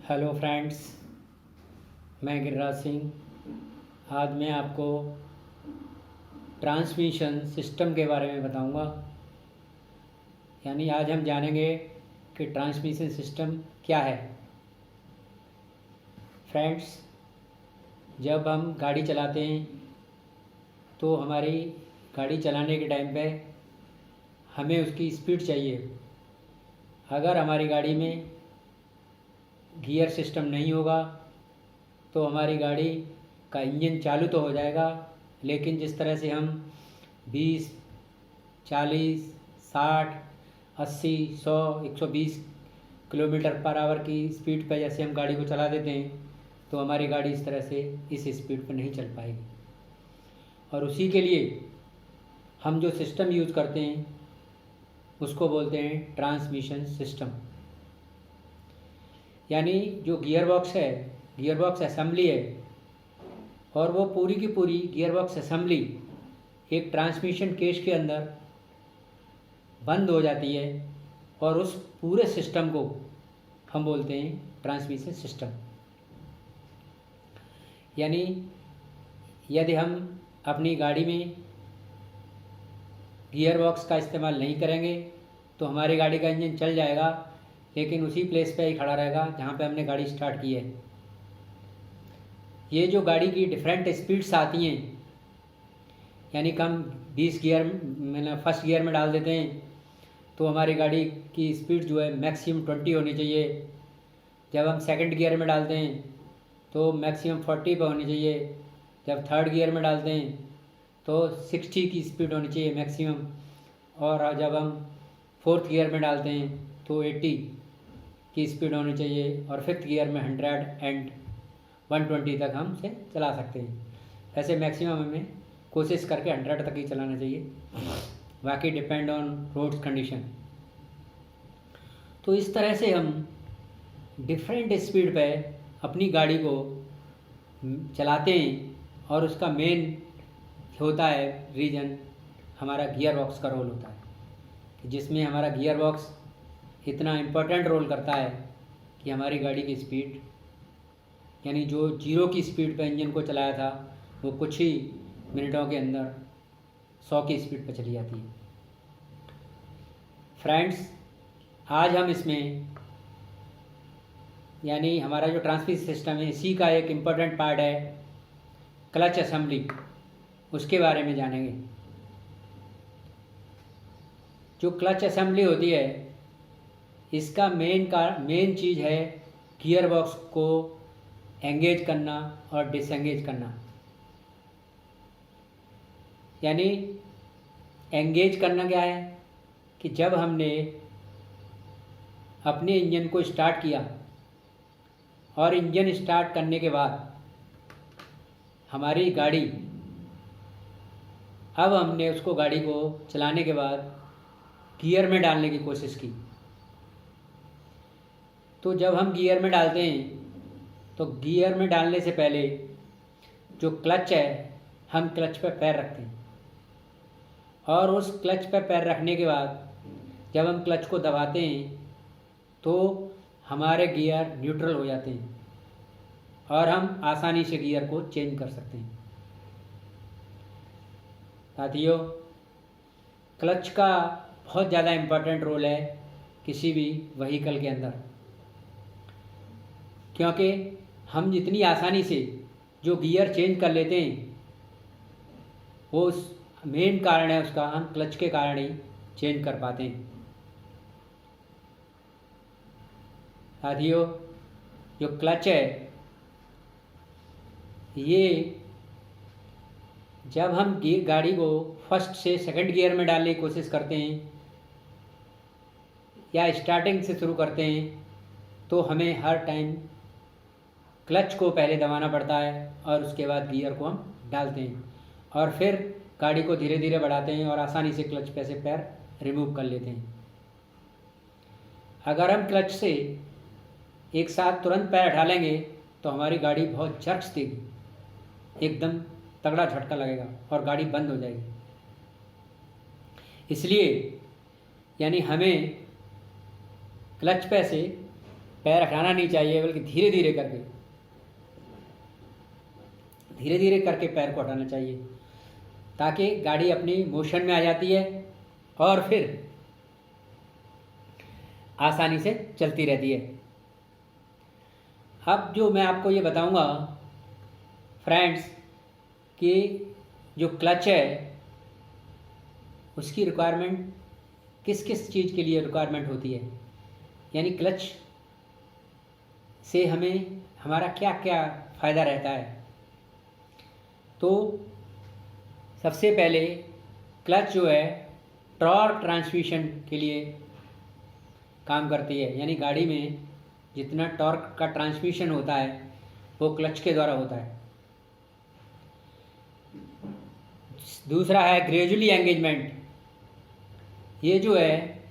Hello friends, मैं गिरिराज सिंह। आज मैं आपको ट्रांसमिशन सिस्टम के बारे में बताऊंगा। यानी आज हम जानेंगे कि ट्रांसमिशन सिस्टम क्या है। फ्रेंड्स, जब हम गाड़ी चलाते हैं तो हमारी गाड़ी चलाने के टाइम पे हमें उसकी स्पीड चाहिए। अगर हमारी गाड़ी में गियर सिस्टम नहीं होगा तो हमारी गाड़ी का इंजन चालू तो हो जाएगा, लेकिन जिस तरह से हम 20, 40, 60, 80, 100, 120 किलोमीटर पर आवर की स्पीड पर जैसे हम गाड़ी को चला देते हैं तो हमारी गाड़ी इस तरह से इस स्पीड पर नहीं चल पाएगी। और उसी के लिए हम जो सिस्टम यूज़ करते हैं उसको बोलते हैं ट्रांसमिशन सिस्टम। यानी जो गियर बॉक्स है, गियर बॉक्स असेंबली है, और वो पूरी की पूरी गियर बॉक्स असेंबली एक ट्रांसमिशन केज के अंदर बंद हो जाती है और उस पूरे सिस्टम को हम बोलते हैं ट्रांसमिशन सिस्टम। यानी यदि हम अपनी गाड़ी में गियर बॉक्स का इस्तेमाल नहीं करेंगे तो हमारी गाड़ी का इंजन चल जाएगा, लेकिन उसी प्लेस पे ही खड़ा रहेगा जहाँ पे हमने गाड़ी स्टार्ट की है। ये जो गाड़ी की डिफरेंट स्पीड्स आती हैं, यानी हम 20 गियर मैंने फर्स्ट गियर में डाल देते हैं तो हमारी गाड़ी की स्पीड जो है मैक्सिमम 20 होनी चाहिए। जब हम सेकंड गियर में डालते हैं तो मैक्सिमम 40 पर होनी चाहिए। जब थर्ड गियर में डालते हैं तो 60 की स्पीड होनी चाहिए मैक्सिमम। और जब हम फोर्थ गियर में डालते हैं तो 80 की स्पीड होनी चाहिए। और फिफ्थ गियर में 100 एंड 120 तक हम से चला सकते हैं। वैसे मैक्सिमम हमें कोशिश करके 100 तक ही चलाना चाहिए, बाकी डिपेंड ऑन रोड्स कंडीशन। तो इस तरह से हम डिफरेंट स्पीड पे अपनी गाड़ी को चलाते हैं, और उसका मेन होता है रीज़न हमारा गियर बॉक्स का रोल होता है, जिसमें हमारा गियर बॉक्स इतना इम्पोर्टेंट रोल करता है कि हमारी गाड़ी की स्पीड, यानी जो 0 की स्पीड पर इंजन को चलाया था वो कुछ ही मिनटों के अंदर 100 की स्पीड पर चली जाती है। फ्रेंड्स, आज हम इसमें यानी हमारा जो ट्रांसमिशन सिस्टम है इसी का एक इम्पोर्टेंट पार्ट है क्लच असेंबली, उसके बारे में जानेंगे। जो क्लच असेंबली होती है इसका मेन चीज़ है गियर बॉक्स को एंगेज करना और डिसएंगेज करना। यानी एंगेज करना क्या है कि जब हमने अपने इंजन को स्टार्ट किया और इंजन स्टार्ट करने के बाद हमारी गाड़ी, अब हमने उसको गाड़ी को चलाने के बाद गियर में डालने की कोशिश की। तो जब हम गियर में डालते हैं तो गियर में डालने से पहले जो क्लच है हम क्लच पर पैर रखते हैं, और उस क्लच पर पैर रखने के बाद जब हम क्लच को दबाते हैं तो हमारे गियर न्यूट्रल हो जाते हैं और हम आसानी से गियर को चेंज कर सकते हैं। साथियों, क्लच का बहुत ज़्यादा इम्पोर्टेंट रोल है किसी भी व्हीकल के अंदर, क्योंकि हम जितनी आसानी से जो गियर चेंज कर लेते हैं वो मेन कारण है उसका, हम क्लच के कारण ही चेंज कर पाते हैं। साथियों, जो क्लच है ये जब हम गाड़ी को फर्स्ट से सेकंड गियर में डालने की कोशिश करते हैं या स्टार्टिंग से शुरू करते हैं तो हमें हर टाइम क्लच को पहले दबाना पड़ता है और उसके बाद गियर को हम डालते हैं, और फिर गाड़ी को धीरे धीरे बढ़ाते हैं और आसानी से क्लच पे से पैर रिमूव कर लेते हैं। अगर हम क्लच से एक साथ तुरंत पैर हटा लेंगे तो हमारी गाड़ी बहुत झटक देगी, एकदम तगड़ा झटका लगेगा और गाड़ी बंद हो जाएगी। इसलिए यानी हमें क्लच पे से पैर हटाना नहीं चाहिए, बल्कि धीरे धीरे करके पैर को हटाना चाहिए, ताकि गाड़ी अपनी मोशन में आ जाती है और फिर आसानी से चलती रहती है। अब जो मैं आपको ये बताऊंगा फ्रेंड्स कि जो क्लच है उसकी रिक्वायरमेंट किस किस चीज़ के लिए रिक्वायरमेंट होती है, यानी क्लच से हमें हमारा क्या क्या फ़ायदा रहता है। तो सबसे पहले क्लच जो है टॉर्क ट्रांसमिशन के लिए काम करती है, यानी गाड़ी में जितना टॉर्क का ट्रांसमिशन होता है वो क्लच के द्वारा होता है। दूसरा है ग्रेजुअली एंगेजमेंट। ये जो है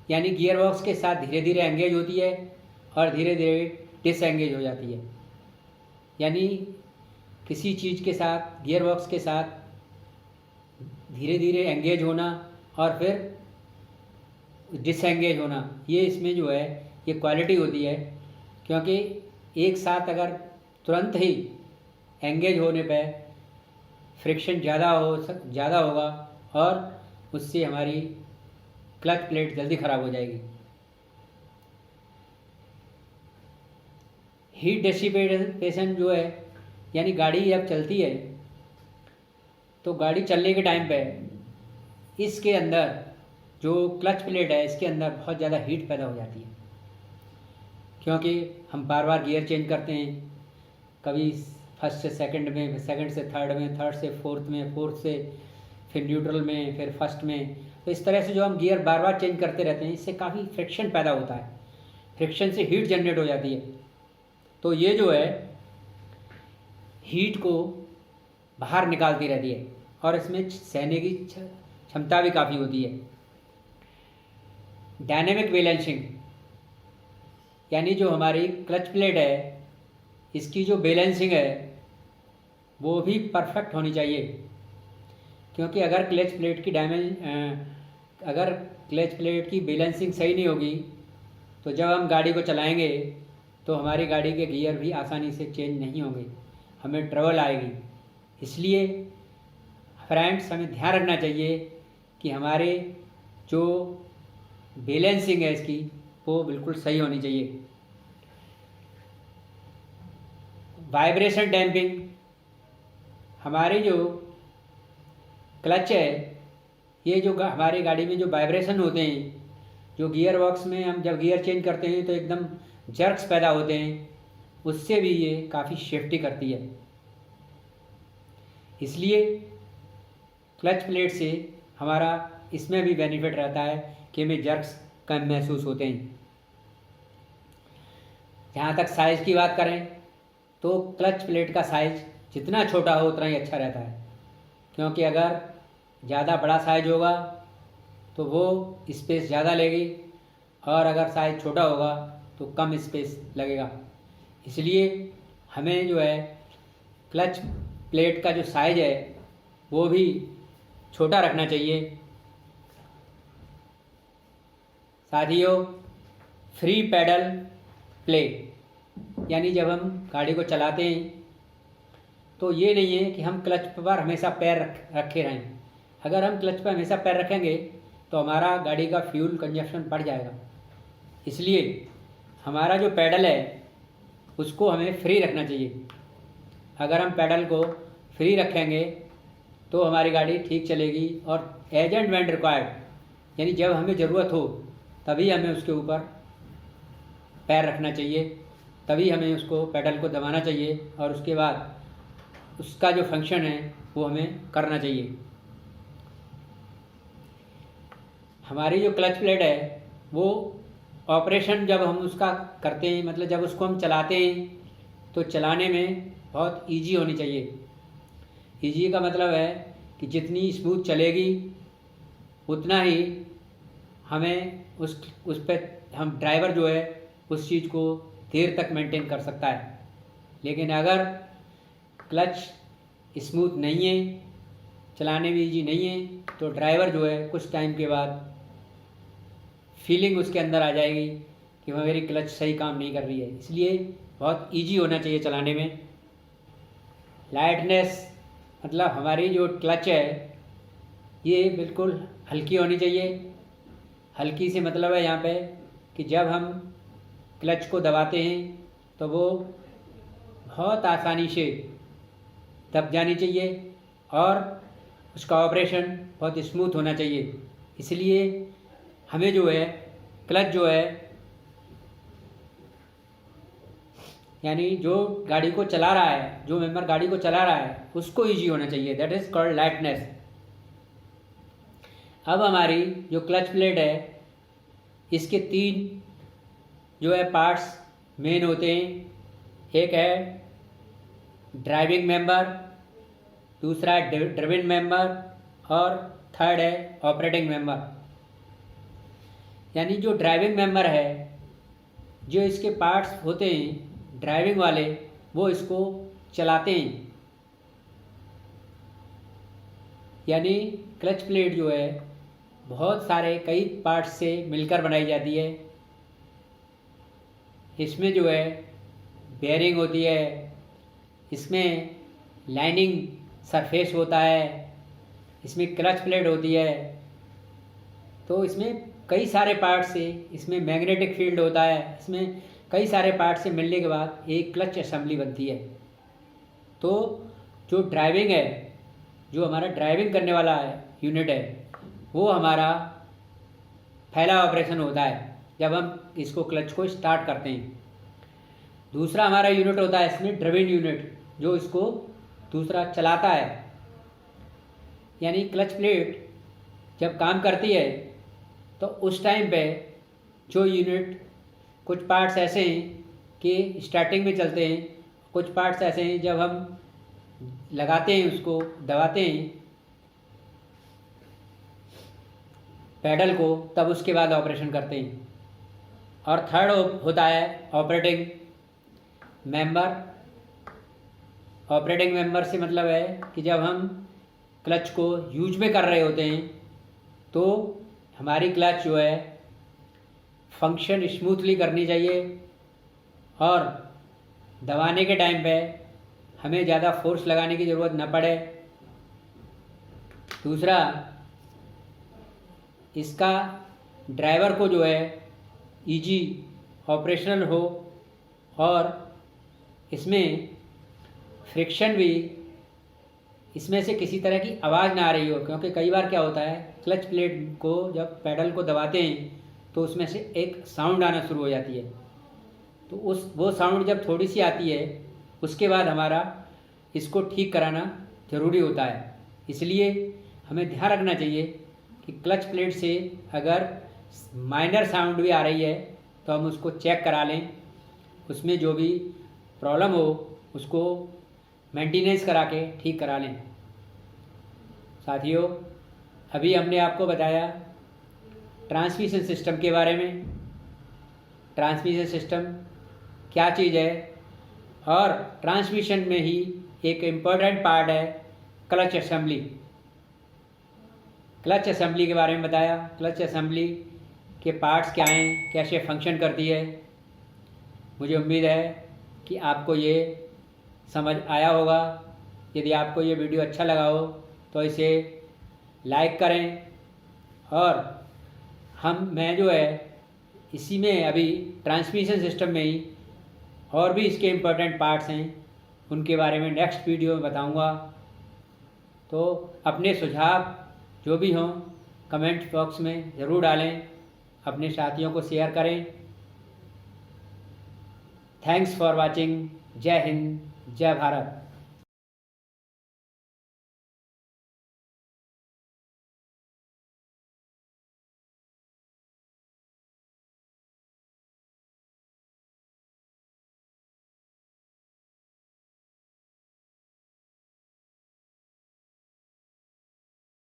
यानी गियर बॉक्स के साथ धीरे धीरे एंगेज होती है और धीरे धीरे डिसएंगेज हो जाती है, यानी किसी चीज़ के साथ गियर बॉक्स के साथ धीरे धीरे एंगेज होना और फिर डिसएंगेज होना, ये इसमें जो है ये क्वालिटी होती है। क्योंकि एक साथ अगर तुरंत ही एंगेज होने पे फ्रिक्शन ज़्यादा होगा और उससे हमारी क्लच प्लेट जल्दी ख़राब हो जाएगी। हीट डिसिपेशन जो है यानी गाड़ी जब चलती है तो गाड़ी चलने के टाइम पे इसके अंदर जो क्लच प्लेट है इसके अंदर बहुत ज़्यादा हीट पैदा हो जाती है, क्योंकि हम बार बार गियर चेंज करते हैं, कभी फर्स्ट से सेकंड में, सेकंड से थर्ड में, थर्ड से फोर्थ में, फोर्थ से फिर न्यूट्रल में, फिर फर्स्ट में। तो इस तरह से जो हम गियर बार बार चेंज करते रहते हैं इससे काफ़ी फ्रिक्शन पैदा होता है, फ्रिक्शन से हीट जनरेट हो जाती है। तो ये जो है हीट को बाहर निकालती रहती है और इसमें सहने की क्षमता भी काफ़ी होती है। डायनेमिक बैलेंसिंग यानी जो हमारी क्लच प्लेट है इसकी जो बैलेंसिंग है वो भी परफेक्ट होनी चाहिए, क्योंकि अगर क्लच प्लेट की बैलेंसिंग सही नहीं होगी तो जब हम गाड़ी को चलाएंगे तो हमारी गाड़ी के गियर भी आसानी से चेंज नहीं होंगे, हमें ट्रबल आएगी। इसलिए फ्रेंड्स हमें ध्यान रखना चाहिए कि हमारे जो बैलेंसिंग है इसकी वो बिल्कुल सही होनी चाहिए। वाइब्रेशन डैम्पिंग, हमारी जो क्लच है ये जो हमारी गाड़ी में जो वाइब्रेशन होते हैं, जो गियर बॉक्स में हम जब गियर चेंज करते हैं तो एकदम जर्क्स पैदा होते हैं, उससे भी ये काफ़ी सेफ्टी करती है। इसलिए क्लच प्लेट से हमारा इसमें भी बेनिफिट रहता है कि हमें जर्क्स कम महसूस होते हैं। जहाँ तक साइज़ की बात करें तो क्लच प्लेट का साइज़ जितना छोटा हो उतना ही अच्छा रहता है, क्योंकि अगर ज़्यादा बड़ा साइज होगा तो वो स्पेस ज़्यादा लेगी और अगर साइज़ छोटा होगा तो कम स्पेस लगेगा। इसलिए हमें जो है क्लच प्लेट का जो साइज है वो भी छोटा रखना चाहिए। साथियों, फ्री पेडल प्ले यानी जब हम गाड़ी को चलाते हैं तो ये नहीं है कि हम क्लच पर हमेशा पैर रखे रहें। अगर हम क्लच पर हमेशा पैर रखेंगे तो हमारा गाड़ी का फ्यूल कंजप्शन बढ़ जाएगा। इसलिए हमारा जो पेडल है उसको हमें फ्री रखना चाहिए। अगर हम पेडल को फ्री रखेंगे तो हमारी गाड़ी ठीक चलेगी और एज एंड व्हेन रिक्वायर्ड यानी जब हमें ज़रूरत हो तभी हमें उसके ऊपर पैर रखना चाहिए, तभी हमें उसको पेडल को दबाना चाहिए और उसके बाद उसका जो फंक्शन है वो हमें करना चाहिए। हमारी जो क्लच प्लेट है वो ऑपरेशन जब हम उसका करते हैं, मतलब जब उसको हम चलाते हैं तो चलाने में बहुत इजी होनी चाहिए। इजी का मतलब है कि जितनी स्मूथ चलेगी उतना ही हमें उस पर हम ड्राइवर जो है उस चीज़ को देर तक मेंटेन कर सकता है। लेकिन अगर क्लच स्मूथ नहीं है, चलाने में इजी नहीं है, तो ड्राइवर जो है कुछ टाइम के बाद फीलिंग उसके अंदर आ जाएगी कि कि मेरी क्लच सही काम नहीं कर रही है। इसलिए बहुत इजी होना चाहिए चलाने में। लाइटनेस मतलब हमारी जो क्लच है ये बिल्कुल हल्की होनी चाहिए। हल्की से मतलब है यहाँ पे कि जब हम क्लच को दबाते हैं तो वो बहुत आसानी से दब जानी चाहिए और उसका ऑपरेशन बहुत स्मूथ होना चाहिए। इसलिए हमें जो है क्लच जो है यानी जो गाड़ी को चला रहा है, जो मेंबर गाड़ी को चला रहा है उसको इजी होना चाहिए। That is called lightness. अब हमारी जो क्लच प्लेट है इसके 3 जो है पार्ट्स मेन होते हैं। एक है ड्राइविंग मेंबर, दूसरा है ड्रिवन मेंबर और थर्ड है ऑपरेटिंग मेंबर। यानी जो ड्राइविंग मेंबर है, जो इसके पार्ट्स होते हैं ड्राइविंग वाले, वो इसको चलाते हैं। यानी क्लच प्लेट जो है बहुत सारे कई पार्ट्स से मिलकर बनाई जाती है। इसमें जो है बेयरिंग होती है, इसमें लाइनिंग सरफेस होता है, इसमें क्लच प्लेट होती है। तो इसमें कई सारे पार्ट से, इसमें मैग्नेटिक फील्ड होता है, इसमें कई सारे पार्ट से मिलने के बाद एक क्लच असेंबली बनती है। तो जो ड्राइविंग है, जो हमारा ड्राइविंग करने वाला है यूनिट है, वो हमारा पहला ऑपरेशन होता है जब हम इसको क्लच को स्टार्ट करते हैं। दूसरा हमारा यूनिट होता है इसमें ड्रिवन यूनिट, जो इसको दूसरा चलाता है। यानी क्लच प्लेट जब काम करती है तो उस टाइम पे जो यूनिट, कुछ पार्ट्स ऐसे हैं कि स्टार्टिंग में चलते हैं, कुछ पार्ट्स ऐसे हैं जब हम लगाते हैं, उसको दबाते हैं पैडल को, तब उसके बाद ऑपरेशन करते हैं। और थर्ड होता है ऑपरेटिंग मेंबर। ऑपरेटिंग मेंबर से मतलब है कि जब हम क्लच को यूज में कर रहे होते हैं तो हमारी क्लच जो है फंक्शन स्मूथली करनी चाहिए और दबाने के टाइम पे हमें ज़्यादा फोर्स लगाने की ज़रूरत न पड़े। दूसरा, इसका ड्राइवर को जो है इजी ऑपरेशनल हो और इसमें फ्रिक्शन भी, इसमें से किसी तरह की आवाज़ ना आ रही हो। क्योंकि कई बार क्या होता है, क्लच प्लेट को जब पैडल को दबाते हैं तो उसमें से एक साउंड आना शुरू हो जाती है। तो वो साउंड जब थोड़ी सी आती है उसके बाद हमारा इसको ठीक कराना ज़रूरी होता है। इसलिए हमें ध्यान रखना चाहिए कि क्लच प्लेट से अगर माइनर साउंड भी आ रही है तो हम उसको चेक करा लें, उसमें जो भी प्रॉब्लम हो उसको मेंटेनेंस करा के ठीक करा लें। साथियों, अभी हमने आपको बताया ट्रांसमिशन सिस्टम के बारे में। ट्रांसमिशन सिस्टम क्या चीज़ है, और ट्रांसमिशन में ही एक इम्पोर्टेंट पार्ट है क्लच असेंबली। क्लच असेंबली के बारे में बताया, क्लच असेंबली के पार्ट्स क्या हैं, कैसे फंक्शन करती है। मुझे उम्मीद है कि आपको ये समझ आया होगा। यदि आपको ये वीडियो अच्छा लगा हो तो इसे लाइक करें, और मैं जो है इसी में अभी ट्रांसमिशन सिस्टम में ही और भी इसके इम्पोर्टेंट पार्ट्स हैं, उनके बारे में नेक्स्ट वीडियो में बताऊंगा। तो अपने सुझाव जो भी हों कमेंट बॉक्स में ज़रूर डालें, अपने साथियों को शेयर करें। Thanks for watching. जय हिंद, जय भारत।